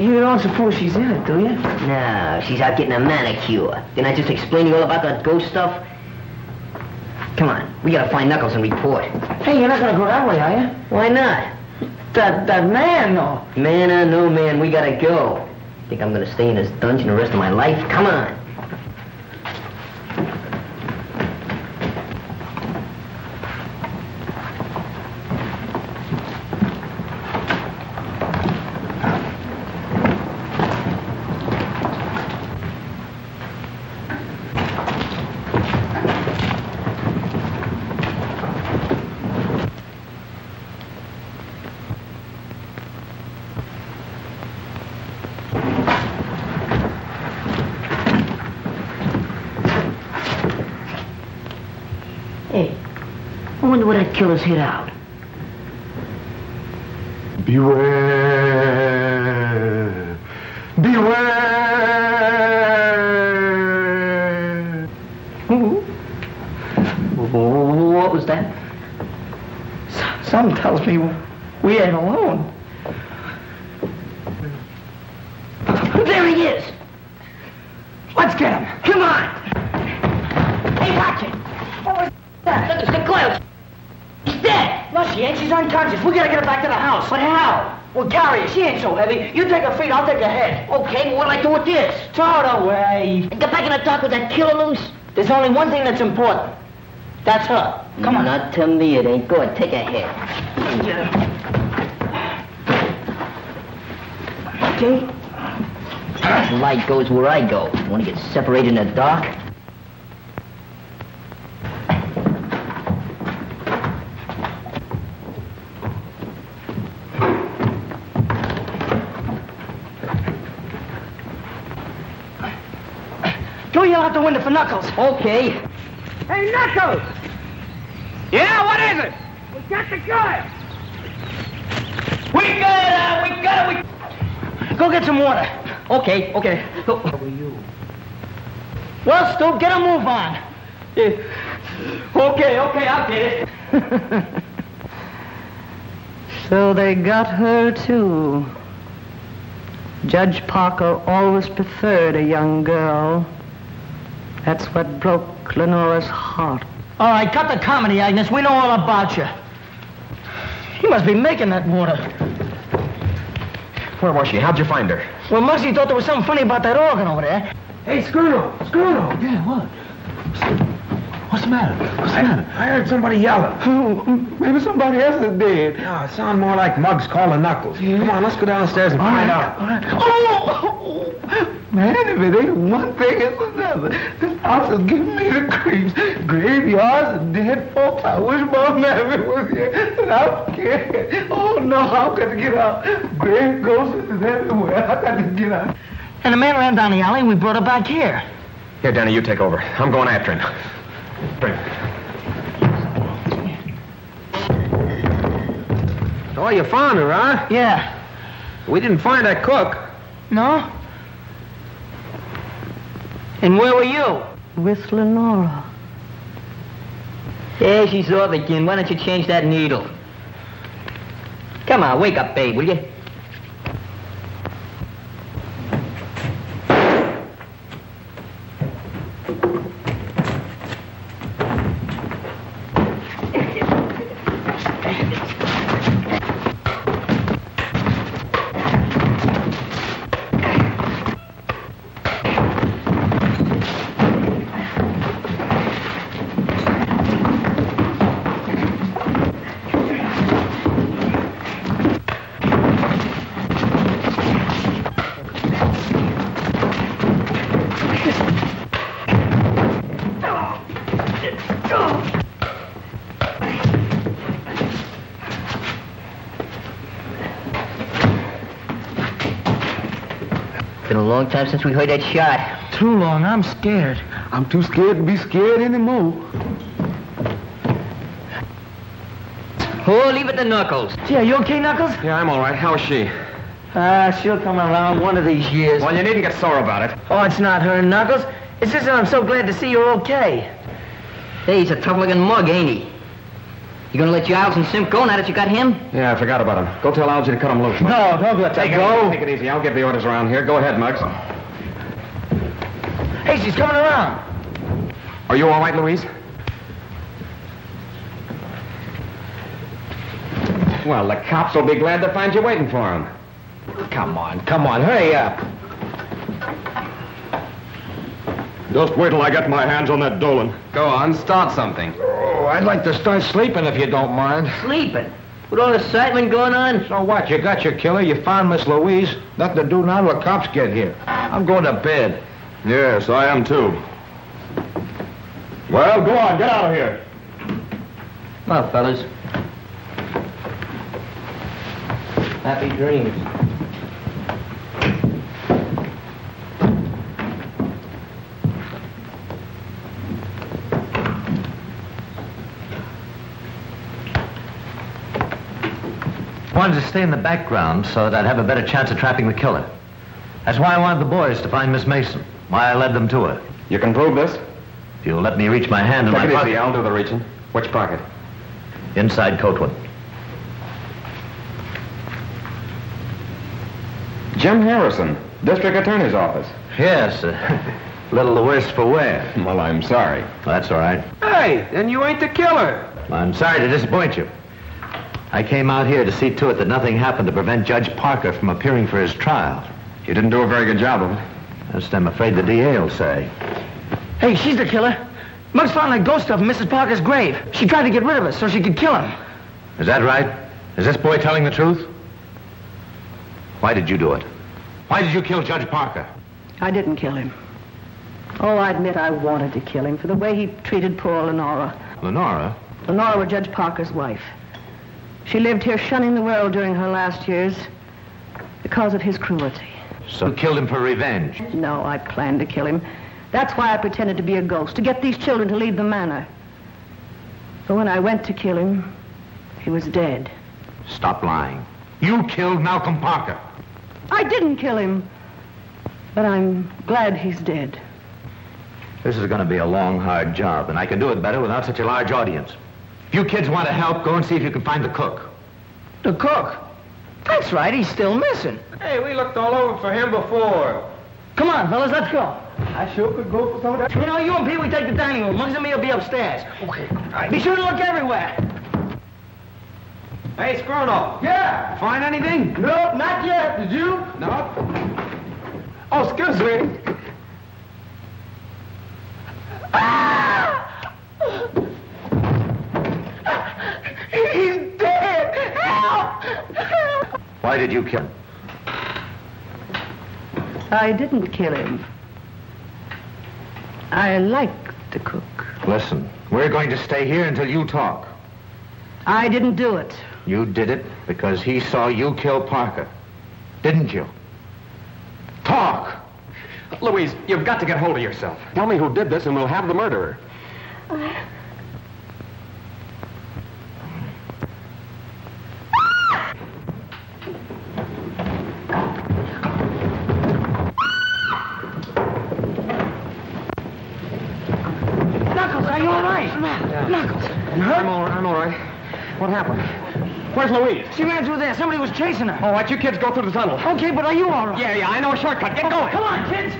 S3: you don't suppose she's in it, do you?
S5: No, she's out getting a manicure. Didn't I just explain to you all about that ghost stuff? Come on, we gotta find Knuckles and report.
S3: Hey, you're not gonna go that way, are you?
S5: Why not?
S3: That man, though.
S5: Man or no man, we gotta go. Think I'm gonna stay in this dungeon the rest of my life? Come on. Hey, I wonder where that killer's hid out.
S7: Beware! Beware!
S5: What was that?
S3: Something tells me we ain't alone.
S5: There he is!
S12: Let's get him. Come on.
S5: Hey, watch it. What was that? Look, it's the coil. She's dead.
S12: No, she ain't. She's unconscious. We gotta get her back to the house.
S5: But how?
S12: We'll carry her. She ain't so heavy. You take her feet, I'll take her head.
S5: Okay, well, what'll I do with this?
S12: Throw it away.
S5: Get back in the dark with that killer loose?
S12: There's only one thing that's important. That's her. Come on.
S5: Not to me, it ain't. Go ahead, take her head.
S12: Okay.
S5: Light goes where I go. Want to get separated in the dark?
S12: Go yell out the window for Knuckles.
S5: Okay.
S4: Hey, Knuckles!
S12: Yeah, what is it?
S4: We got the guy!
S12: Go get some water.
S5: Okay.
S12: Go. Well, Stu, get a move on. Okay, I'll get it.
S15: So they got her, too. Judge Parker always preferred a young girl. That's what broke Lenora's heart.
S3: All right, cut the comedy, Agnes. We know all about you. He must be making that water.
S6: Where was she? How'd you find her?
S3: Well, Muggsy thought there was something funny about that organ over there.
S14: Hey, Skirno! Yeah, what? What's the matter? I heard somebody yelling.
S12: Oh, maybe somebody else is dead.
S14: No, it sounded more like Muggs calling Knuckles.
S12: Yeah.
S14: Come on, let's go downstairs and find out.
S12: All right. Oh! Man, if it ain't one thing, it's another. This house is giving me the creeps. Graveyards and dead folks. I wish my mammy was here, and I'm scared. Oh, no, I've got to get out. Grave ghosts is everywhere. I've got to get out.
S3: And the man ran down the alley, and we brought her back here.
S6: Here, Danny, you take over. I'm going after him. Bring.
S12: Oh, you found her, huh?
S3: Yeah.
S12: We didn't find that cook.
S3: No? And where were you?
S15: With Lenora.
S5: Yeah, she's off again. Why don't you change that needle? Come on, wake up, babe, will you? Been a long time since we heard that shot.
S3: Too long. I'm scared.
S12: I'm too scared to be scared anymore.
S5: Oh, leave it to Knuckles.
S3: Gee, are you okay, Knuckles?
S6: Yeah, I'm all right. How's she?
S3: She'll come around one of these years.
S6: Well, you needn't get sore about it.
S3: Oh, it's not her, Knuckles. It's just that I'm so glad to see you're okay.
S5: Hey, he's a tough-looking mug, ain't he? You gonna let Giles and Simp go now that you got him?
S6: Yeah, I forgot about him. Go tell Algie to cut him loose.
S3: No, don't let that go.
S6: Take it easy. I'll give the orders around here. Go ahead, Muggs.
S3: Hey, she's coming around.
S6: Are you all right, Louise? Well, the cops will be glad to find you waiting for them.
S12: Come on, hurry up.
S13: Just wait till I get my hands on that Dolan.
S6: Go on, start something.
S14: Oh, I'd like to start sleeping if you don't mind.
S5: Sleeping? With all the excitement going on?
S14: So what? You got your killer, you found Miss Louise. Nothing to do now till the cops get here. I'm going to bed.
S13: Yes, I am too. Well, go on, get out of here.
S5: Well, fellas. Happy dreams.
S17: I wanted to stay in the background so that I'd have a better chance of trapping the killer. That's why I wanted the boys to find Miss Mason, why I led them to her.
S6: You can prove this?
S17: If you'll let me reach my hand in my
S6: Take it
S17: pocket.
S6: easy, I'll do the reaching. Which pocket?
S17: Inside coat one.
S6: Jim Harrison, District Attorney's Office.
S17: Yes. Little the worse for wear.
S6: Well, I'm sorry.
S17: That's all right.
S12: Hey, then you ain't the killer.
S17: I'm sorry to disappoint you. I came out here to see to it that nothing happened to prevent Judge Parker from appearing for his trial.
S6: You didn't do a very good job of it.
S17: That's I'm afraid the DA will say.
S3: Hey, she's the killer. Muggs found that ghost stuff in Mrs. Parker's grave. She tried to get rid of us so she could kill him.
S17: Is that right? Is this boy telling the truth? Why did you do it? Why did you kill Judge Parker?
S15: I didn't kill him. Oh, I admit I wanted to kill him for the way he treated poor Lenora.
S17: Lenora?
S15: Lenora was Judge Parker's wife. She lived here shunning the world during her last years because of his cruelty.
S17: So you killed him for revenge?
S15: No, I planned to kill him. That's why I pretended to be a ghost, to get these children to leave the manor. But when I went to kill him, he was dead.
S17: Stop lying. You killed Malcolm Parker.
S15: I didn't kill him. But I'm glad he's dead.
S17: This is going to be a long, hard job, and I can do it better without such a large audience. If you kids want to help, go and see if you can find the cook.
S3: The cook? That's right, he's still missing.
S12: Hey, we looked all over for him before.
S3: Come on, fellas, let's go.
S12: I sure could go for some of that.
S3: You know, you and Pete, we take the dining room. Muggs and me will be upstairs.
S12: Okay.
S3: Be sure to look everywhere.
S12: Hey, Scrono.
S14: Yeah.
S12: Find anything?
S14: No, not yet. Did you?
S12: No. Oh, excuse me.
S14: He's dead. Help!
S17: Why did you kill him?
S15: I didn't kill him. I liked the cook.
S17: Listen, we're going to stay here until you talk.
S15: I didn't do it.
S17: You did it because he saw you kill Parker. Didn't you? Talk!
S6: Louise, you've got to get hold of yourself. Tell me who did this and we'll have the murderer.
S3: Knuckles, are you all right? Knuckles.
S6: I'm all right. What happened? Where's Louise?
S3: She ran through there. Somebody was chasing her.
S6: All right, you kids go through the tunnel.
S3: Okay, but are you all right?
S6: Yeah, I know a shortcut. Get going.
S3: Come on, kids.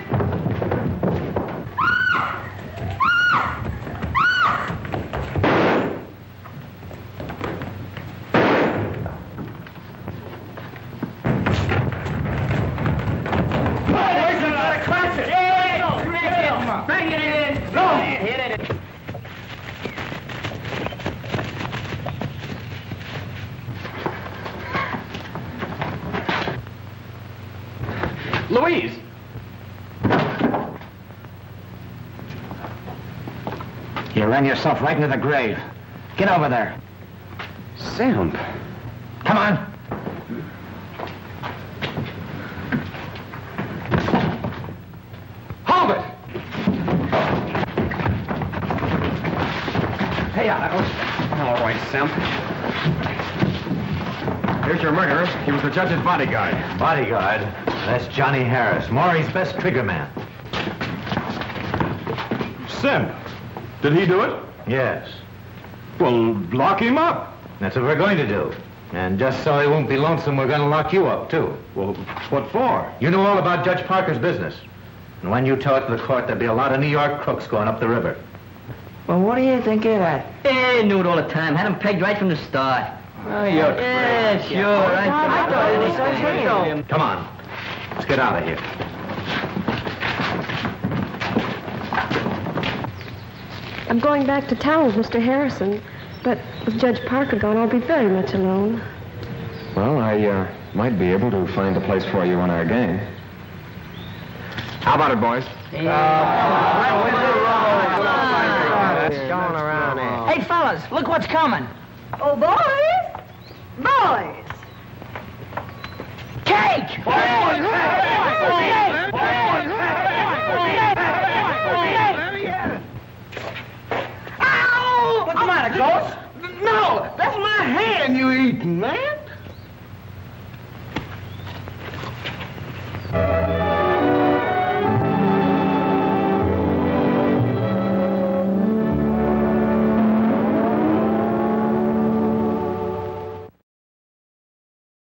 S6: Louise!
S12: You ran yourself right into the grave. Get over there.
S6: Sam.
S12: Come on.
S6: Hold it! Hey, all right, Sam. Here's your murderer. He was the judge's bodyguard.
S17: Bodyguard? That's Johnny Harris, Maury's best trigger man.
S13: Sim, did he do it?
S17: Yes.
S13: Well, lock him up.
S17: That's what we're going to do. And just so he won't be lonesome, we're going to lock you up, too.
S13: Well, what for?
S17: You know all about Judge Parker's business. And when you tell it to the court, there'll be a lot of New York crooks going up the river.
S3: Well, what do you think of that?
S5: Hey, knew it all the time. Had him pegged right from the start.
S6: Oh, you're
S5: Yeah, sure.
S3: I thought it was so.
S17: Come on. Let's get out of here.
S11: I'm going back to town with Mr. Harrison, but with Judge Parker gone, I'll be very much alone.
S6: Well, I might be able to find a place for you on our gang. How about it, boys?
S3: Hey, fellas, look what's coming.
S11: Oh, boys! Boys!
S3: Cake! Ow! What's the matter, Ghost?
S14: No, that's my hand you eating, man.